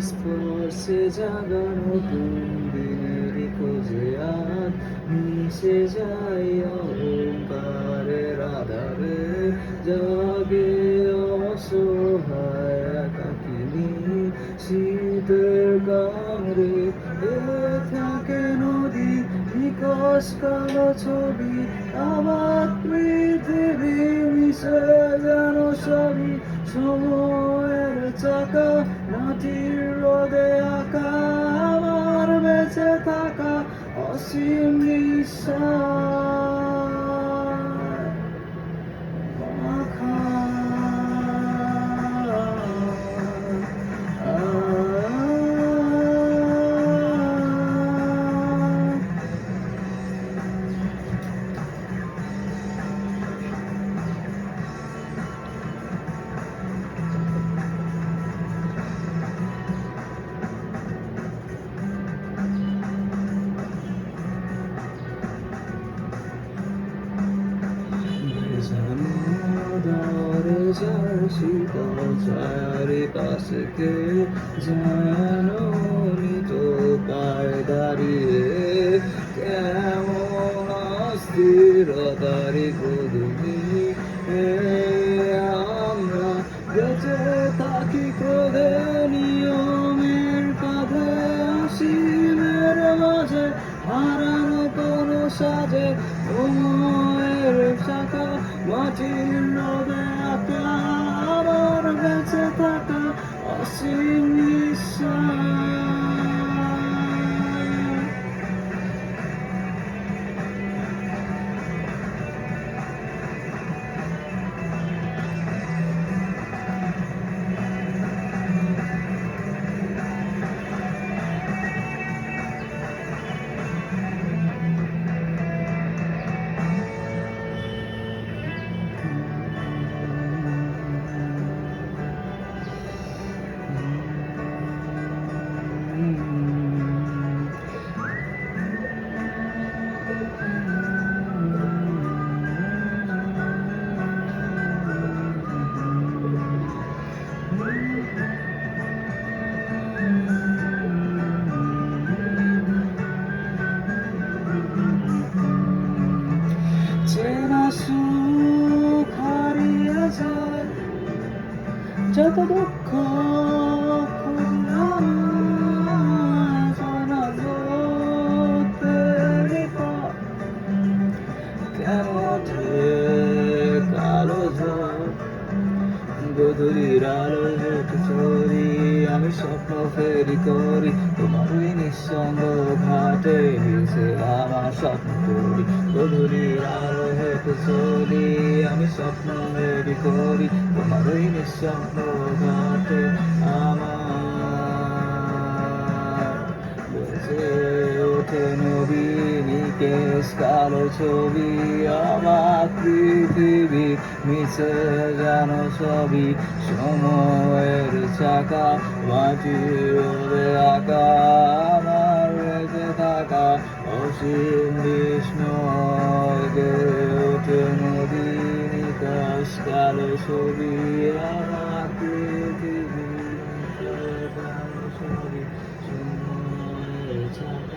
স্পর্শে জাগা নতুন দিনের খোঁজে আজ মিশে যাই অহংকারের আধারে জাগে অসহায় একাকিনী শীতের কামড়ে থাকে নদী নিকশ কালো ছবি আমার পৃথিবী মিশে যেন সবই সময়ের চাকা মাটির রোদে আঁকা আমার বেঁচে থাকা অসীম নিঃশ্বাস মাখা শীতল ছায়ারে পাশে কে যেন নিত পায় দাঁড়িয়ে কেমন অস্থিরতারি গধূলি আমরা বেঁচে থাকি ক্রোধে নিয়মের কাঁধে অসীমের মাঝে হারানো কোনো সাজে সময়ের শাখা মাটির রোদে আঁকা আমার বেঁচে থাকা অসীম নিঃশ্বাস চেনা সুখ হারিয়ে যায় যত দুঃখ কালো গধূলির আলো চোরি আমি স্বপ্ন ফেরি করি তোমার ওই নিঃসঙ্গ ঘাটে ভেসে আমার স্বপ্ন করি গধূলির আলো হেঁটে চলি আমি স্বপ্ন ফেরি করি তোমার ওই নিঃসঙ্গ ঘাটে আমার বেঁচে ওঠে নবীন কেশ কালো ছবি আমার পৃথিবী মিশে যেন সবই সময়ের চাকা মাটির রোদে আঁকা আমার বেঁচে থাকা অসীম বিস্ময় গড়ে ওঠে নদীর নিকাশ কালো ছবি আমার পৃথিবী মিশে যেন সবই সময়ের চাকা